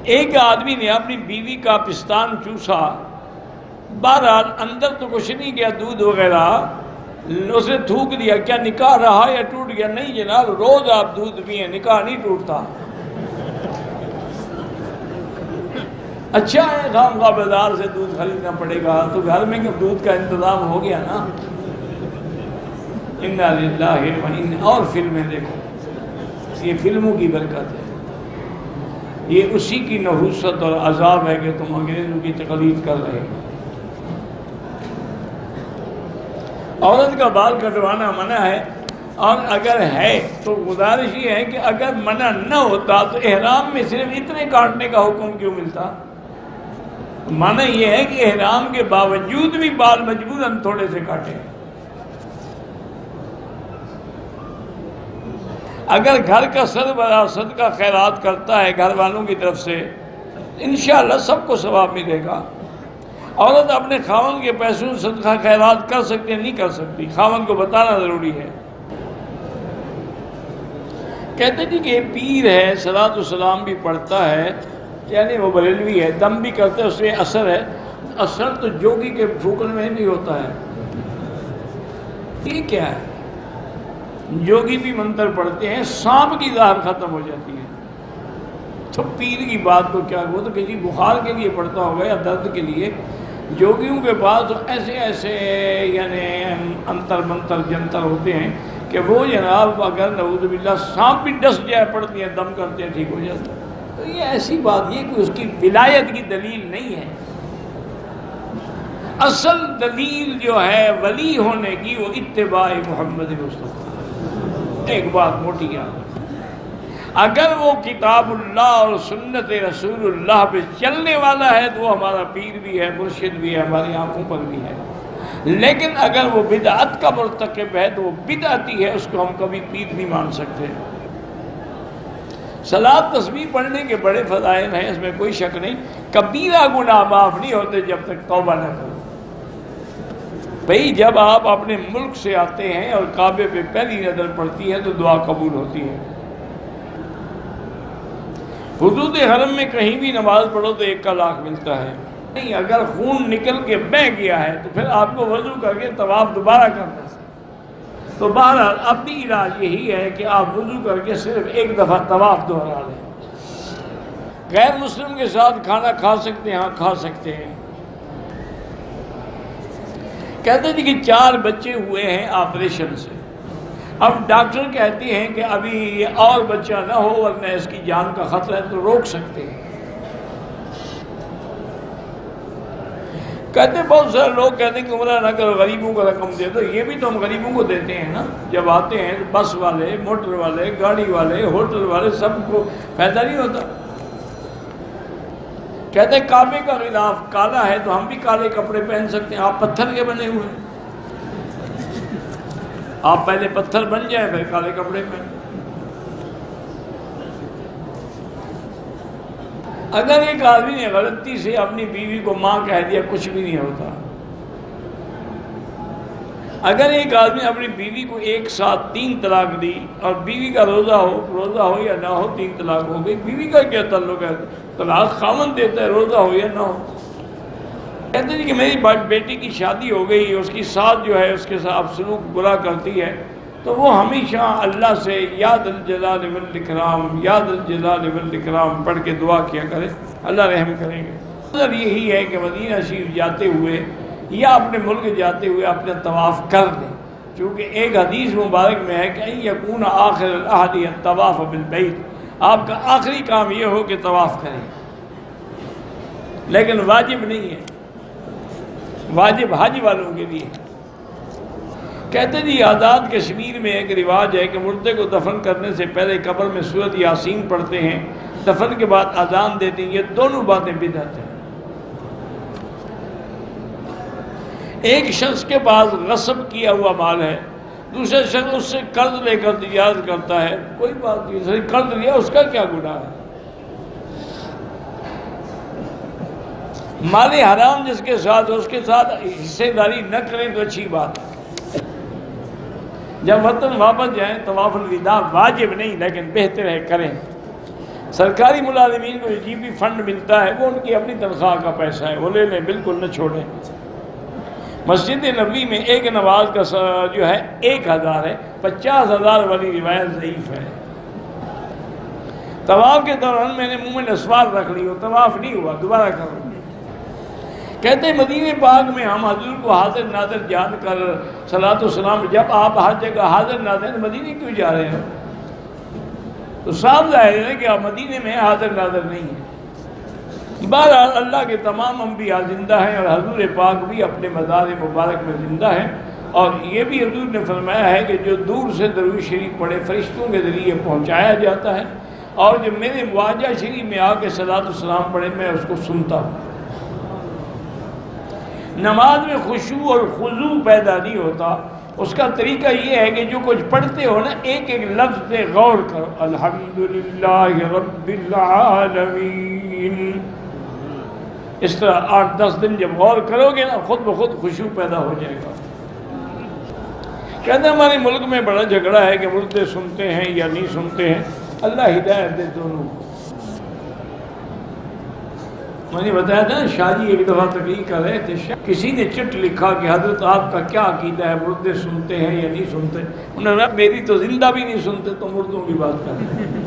ایک آدمی نے اپنی بیوی کا پستان چوسا، بہرحال اندر تو کچھ نہیں گیا، دودھ وغیرہ، اس نے تھوک دیا، کیا نکاح رہا یا ٹوٹ گیا؟ نہیں جناب، روز آپ دودھ پئیں، نکاح نہیں ٹوٹتا۔ اچھا ہے خواہ بازار سے دودھ خریدنا پڑے گا، تو گھر میں دودھ کا انتظام ہو گیا نا۔ انا للہ و انا، اور فلمیں دیکھو، یہ فلموں کی برکت ہے، یہ اسی کی نحوست اور عذاب ہے کہ تم انگریزوں کی تقلید کر رہے ہو۔ عورت کا بال کٹوانا منع ہے، اور اگر ہے تو گزارش یہ ہے کہ اگر منع نہ ہوتا تو احرام میں صرف اتنے کاٹنے کا حکم کیوں ملتا؟ منع یہ ہے کہ احرام کے باوجود بھی بال مجبوراً تھوڑے سے کاٹیں۔ اگر گھر کا سربراہ صدقہ خیرات کرتا ہے گھر والوں کی طرف سے، انشاءاللہ سب کو ثواب ملے گا۔ عورت اپنے خاوند کے پیسوں سے صدقہ خیرات کر سکتی ہے؟ نہیں کر سکتی، خاوند کو بتانا ضروری ہے۔ کہتے ہیں کہ پیر ہے، صلاۃ السلام بھی پڑھتا ہے، یعنی وہ بریلوی ہے، دم بھی کرتا ہے، اس سے اثر ہے۔ اثر تو جوگی کے پھونکنے میں بھی ہوتا ہے۔ یہ کیا ہے؟ جوگی بھی منتر پڑھتے ہیں، سانپ کی زہر ختم ہو جاتی ہے، تو پیر کی بات کو کیا، وہ تو کسی بخار کے لیے پڑھتا ہوگا یا درد کے لیے۔ جوگیوں کے پاس تو ایسے ایسے یعنی انتر منتر جنتر ہوتے ہیں کہ وہ جناب اگر نعوذ باللہ سانپ بھی ڈس جائے پڑھتی ہیں، دم کرتے ہیں، ٹھیک ہو جاتا ہے۔ تو یہ ایسی بات، یہ کہ اس کی ولایت کی دلیل نہیں ہے۔ اصل دلیل جو ہے ولی ہونے کی وہ اتباع محمد مصطفیٰ۔ ایک بات موٹی یاد، اگر وہ کتاب اللہ اور سنت رسول اللہ پہ چلنے والا ہے تو وہ ہمارا پیر بھی ہے، مرشد بھی ہے، ہماری آنکھوں پر بھی ہے۔ لیکن اگر وہ بدعت کا مرتکب ہے تو وہ بدعتی ہے، اس کو ہم کبھی پیر نہیں مان سکتے۔ صلاۃ تسبیح پڑھنے کے بڑے فضائل ہیں، اس میں کوئی شک نہیں۔ کبیرہ گناہ معاف نہیں ہوتے جب تک توبہ نہ کرو۔ بھئی جب آپ اپنے ملک سے آتے ہیں اور کعبے پہ پہلی نظر پڑتی ہے تو دعا قبول ہوتی ہے۔ حدود حرم میں کہیں بھی نماز پڑھو تو 1 لاکھ ملتا ہے۔ نہیں، اگر خون نکل کے بہہ گیا ہے تو پھر آپ کو وضو کر کے طواف دوبارہ کرنا ہے۔ تو بہرحال اب بھی علاج یہی ہے کہ آپ وضو کر کے صرف 1 دفعہ طواف دہرا لیں۔ غیر مسلم کے ساتھ کھانا کھا سکتے ہیں؟ ہاں کھا سکتے ہیں۔ کہتے تھے کہ 4 بچے ہوئے ہیں آپریشن سے، اب ڈاکٹر کہتے ہیں کہ ابھی یہ اور بچہ نہ ہو ورنہ اس کی جان کا خطرہ ہے، تو روک سکتے ہیں۔ کہتے بہت سارے لوگ کہتے ہیں کہ عمرہ نہ کرو، غریبوں کو رقم دے دو۔ یہ بھی تو ہم غریبوں کو دیتے ہیں نا، جب آتے ہیں بس والے، موٹر والے، گاڑی والے، ہوٹل والے، سب کو فائدہ نہیں ہوتا۔ کہتے ہیں کعبے کا غلاف کالا ہے تو ہم بھی کالے کپڑے پہن سکتے ہیں، آپ پتھر کے بنے ہوئے ہیں، آپ پہلے پتھر بن جائیں پھر کالے کپڑے پہن۔ اگر ایک آدمی نے غلطی سے اپنی بیوی کو ماں کہہ دیا، کچھ بھی نہیں ہوتا۔ اگر ایک آدمی اپنی بیوی کو ایک ساتھ 3 طلاق دی اور بیوی کا روزہ ہو یا نہ ہو، 3 طلاق ہو گئی، بیوی کا کیا تعلق ہے؟ طلاق خاوند دیتا ہے، روزہ ہو یا نہ ہو۔ کہتے ہیں کہ میری بیٹی کی شادی ہو گئی، اس کی ساتھ جو ہے اس کے ساتھ سلوک برا کرتی ہے، تو وہ ہمیشہ اللہ سے یا ذا الجلال والاکرام، یا ذا الجلال والاکرام پڑھ کے دعا کیا کرے، اللہ رحم کریں گے۔ مطلب یہی ہے کہ مدینہ شریف جاتے ہوئے یا اپنے ملک جاتے ہوئے اپنا طواف کر دیں، چونکہ ایک حدیث مبارک میں ہے کہ ان یکون آخر العہد الطواف بالبیت، آپ کا آخری کام یہ ہو کہ طواف کریں، لیکن واجب نہیں ہے، واجب حج والوں کے لیے۔ کہتے جی آزاد کشمیر میں ایک رواج ہے کہ مردے کو دفن کرنے سے پہلے قبر میں سورۃ یاسین پڑھتے ہیں، دفن کے بعد اذان دیتے ہیں، یہ دونوں باتیں بدعت ہیں۔ ایک شخص کے پاس غصب کیا ہوا مال ہے، دوسرے شخص اس سے قرض لے کر تجارت کرتا ہے، کوئی بات نہیں، قرض لیا اس کا کیا گناہ ہے؟ مال حرام جس کے ساتھ اس کے ساتھ حصے داری نہ کریں تو اچھی بات ہے۔ جب وطن واپس جائیں طواف الوداع واجب نہیں لیکن بہتر ہے کریں۔ سرکاری ملازمین کو جی پی فنڈ ملتا ہے وہ ان کی اپنی تنخواہ کا پیسہ ہے، وہ لے لیں، بالکل نہ چھوڑیں۔ مسجد نبوی میں ایک نماز کا جو ہے 1000 ہے، 50,000 والی روایت ضعیف ہے۔ طواف کے دوران میں نے منہ میں نسوار رکھ لی، وہ طواف نہیں ہوا، دوبارہ کرو۔ کہتے ہیں مدینہ پاک میں ہم حضور کو حاضر ناظر جان کر صلاۃ و سلام، جب آپ ہر جگہ حاضر ناظر ہیں مدینہ کیوں جا رہے ہیں؟ تو صاف ظاہر ہے کہ آپ مدینہ میں حاضر ناظر نہیں ہیں۔ بہرحال اللہ کے تمام انبیاء زندہ ہیں اور حضور پاک بھی اپنے مزار مبارک میں زندہ ہیں، اور یہ بھی حضور نے فرمایا ہے کہ جو دور سے درود شریف پڑھے فرشتوں کے ذریعے پہنچایا جاتا ہے، اور جو میرے مواجہ شریف میں آ کے صلاۃ و سلام پڑھے میں اس کو سنتا ہوں۔ نماز میں خشوع اور خضوع پیدا نہیں ہوتا، اس کا طریقہ یہ ہے کہ جو کچھ پڑھتے ہو نا ایک ایک لفظ پہ غور کرو، الحمدللہ رب العالمین، اس طرح 8-10 دن جب غور کرو گے نا خود بخود خشوع پیدا ہو جائے گا۔ کہتے ہیں ہمارے ملک میں بڑا جھگڑا ہے کہ مردے سنتے ہیں یا نہیں سنتے ہیں، اللہ ہدایت دے دونوں کو۔ میں نے بتایا تھا نا شاہ جی ایک دفعہ تقریر کر رہے تھے، کسی نے چٹ لکھا کہ حضرت آپ کا کیا عقیدہ ہے، مردے سنتے ہیں یا نہیں سنتے؟ انہوں نے کہا میری تو زندہ بھی نہیں سنتے تو مردوں کی بات کر رہے ہیں۔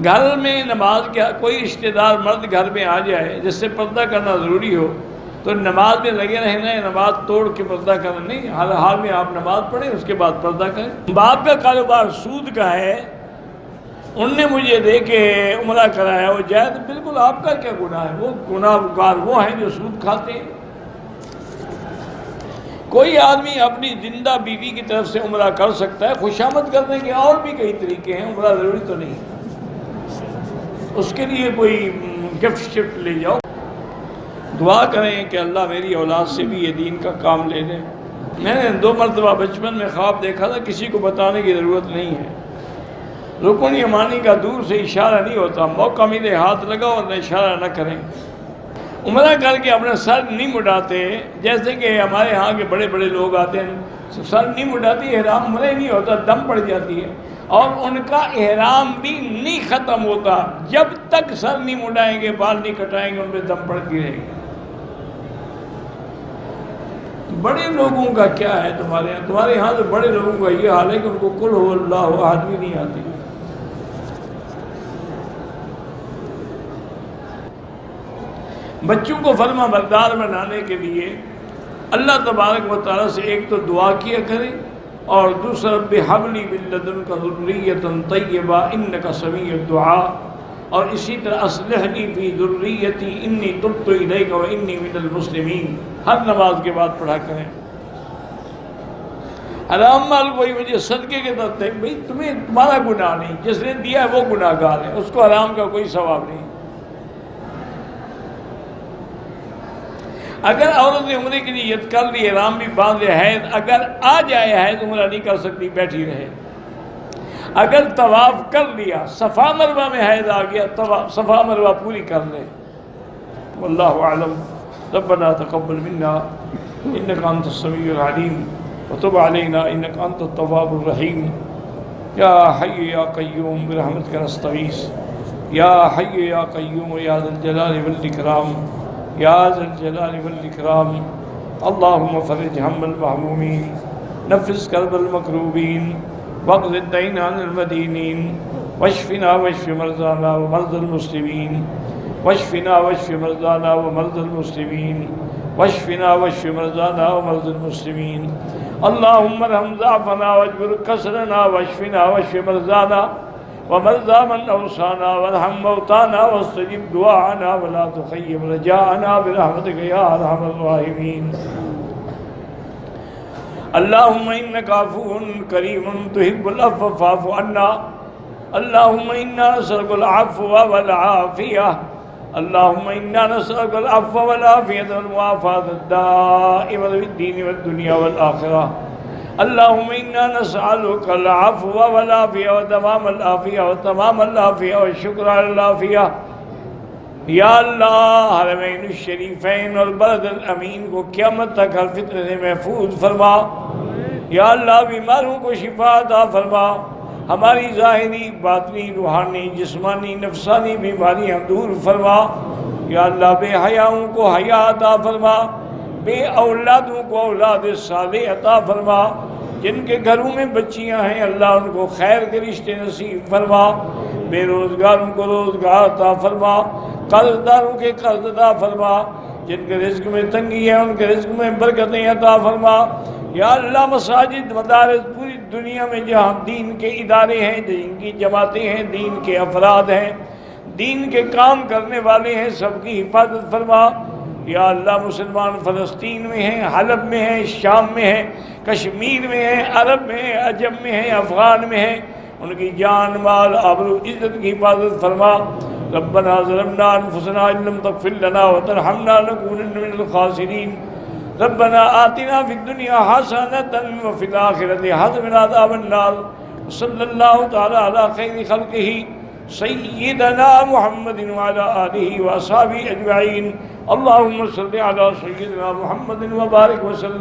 گھر میں نماز کیا، کوئی رشتہ دار مرد گھر میں آ جائے جس سے پردہ کرنا ضروری ہو تو نماز میں لگے رہنا ہے، نماز توڑ کے پردہ کرنا نہیں، ہر حال میں آپ نماز پڑھیں اس کے بعد پردہ کریں۔ باپ کا کاروبار سود کا ہے، ان نے مجھے دے کے عمرہ کرایا، وہ جائز، بالکل آپ کا کیا گناہ ہے؟ وہ گناہ گار وہ ہیں جو سود کھاتے ہیں۔ کوئی آدمی اپنی زندہ بیوی کی طرف سے عمرہ کر سکتا ہے، خوشامد کرنے کے اور بھی کئی طریقے ہیں، عمرہ ضروری تو نہیں، اس کے لیے کوئی گفٹ شفٹ لے جاؤ۔ دعا کریں کہ اللہ میری اولاد سے بھی یہ دین کا کام لے لے۔ میں نے 2 مرتبہ بچپن میں خواب دیکھا تھا، کسی کو بتانے کی ضرورت نہیں ہے۔ رکن یمانی کا دور سے اشارہ نہیں ہوتا، موقع ملے ہاتھ لگاؤ اور اشارہ نہ کریں۔ عمرہ کر کے اپنا سر نہیں مڈاتے، جیسے کہ ہمارے ہاں کے بڑے بڑے لوگ آتے ہیں سر نہیں مڈاتے، احرام عمرہ ہی نہیں ہوتا، دم پڑ جاتی ہے، اور ان کا احرام بھی نہیں ختم ہوتا جب تک سر نہیں مڈائیں گے، بال نہیں کٹائیں گے، ان پہ دم پڑتی رہے گی۔ بڑے لوگوں کا کیا ہے تمہارے ہاں تو بڑے لوگوں کا یہ حال ہے کہ ان کو قل هو اللہ احد بھی نہیں آتی۔ بچوں کو فرما بردار بنانے کے لیے اللہ تبارک و تعالیٰ سے ایک تو دعا کیا کریں، اور دوسرا رب ھب لی من لدنک ذریۃ طیبہ انک سمیع الدعاء، اور اسی طرح اصلح لی فی ذریتی انی تبت الیک و انی من المسلمین، ہر نماز کے بعد پڑھا کریں۔ حرام مال کوئی وجہ صدقے کے درد ہے، بھئی تمہارا گناہ نہیں، جس نے دیا ہے وہ گناہ گار ہے، اس کو حرام کا کوئی ثواب نہیں۔ اگر عورت نے عمرے کی نیت کر لی، احرام بھی باندھ لیا ہے، اگر آ جائے ہے تو عمرہ نہیں کر سکتی، بیٹھی رہے۔ اگر طواف کر لیا، صفا مروہ میں حیض آ گیا، صفا مروہ پوری کر لے۔ واللہ اعلم۔ ربنا تقبل منا انک انت السمیع العلیم وتب علینا انک انت التواب الرحیم۔ یا حی یا قیوم برحمتک نستغیث، یا حی یا قیوم یا ذا الجلال والاکرام، یا ذا الجلال والاکرام۔ اللہم فرج ہم المہمومین، نفس کرب المکروبین، واقض الدین عن المدینین، واشفنا واشف مرضانا ومرضى المسلمین، واشفنا واشف مرضانا ومرضى المسلمین، واشفنا واشف مرضانا ومرضى المسلمین۔ اللہم ارحم ضعفنا واجبر کسرنا، واشفنا واشف مرضانا ومرضى من أوصانا، وارحم موتانا واستجب دعاءنا ولا تخيب رجاءنا برحمتك يا أرحم الراحمين۔ اللهم إنك عفو كريم تحب العفو فاعف عنا، اللهم إنا نسألك العفو والعافية، اللهم إنا نسألك العفو والعافية والمعافاة الدائمة في الدين والدنيا والآخرة، اللهم إنا نسألك العفو والعافية وتمام العافية وتمام العافية والشكر على العافية۔ یا اللہ حرمین الشریفین اور بلد الامین کو قیامت تک ہر فتنہ سے محفوظ فرما۔ یا اللہ بیماروں کو شفا عطا فرما، ہماری ظاہری باطنی روحانی جسمانی نفسانی بیماریاں دور فرما یا اللہ بے حیاؤں کو حیا عطا فرما بے اولادوں کو اولاد صالح عطا فرما جن کے گھروں میں بچیاں ہیں اللہ ان کو خیر کے رشتے نصیب فرما بے روزگاروں کو روزگار عطا فرما قرض داروں کے قرض عطا فرما جن کے رزق میں تنگی ہے ان کے رزق میں برکتیں عطا فرما یا اللہ مساجد مدارس پوری دنیا میں جہاں دین کے ادارے ہیں دین کی جماعتیں ہیں دین کے افراد ہیں دین کے کام کرنے والے ہیں سب کی حفاظت فرما یا اللہ مسلمان فلسطین میں ہیں حلب میں ہیں شام میں ہیں کشمیر میں ہیں عرب میں ہیں عجم میں ہیں افغان میں ہیں ان کی جان مال آبرو عزت کی حفاظت فرما ربنا ظلمنا انفسنا ان لم تغفر لنا وترحمنا لنكونن من الخاسرین ربنا آتنا فی الدنیا حسنۃ وفی الآخرۃ حسنۃ وقنا عذاب النار صلی اللہ تعالی علی خیر خلقہ سیدنا محمد وعلی آلہ واصحابہ اجمعین اللہم صل علی سیدنا محمد وبارک وسلم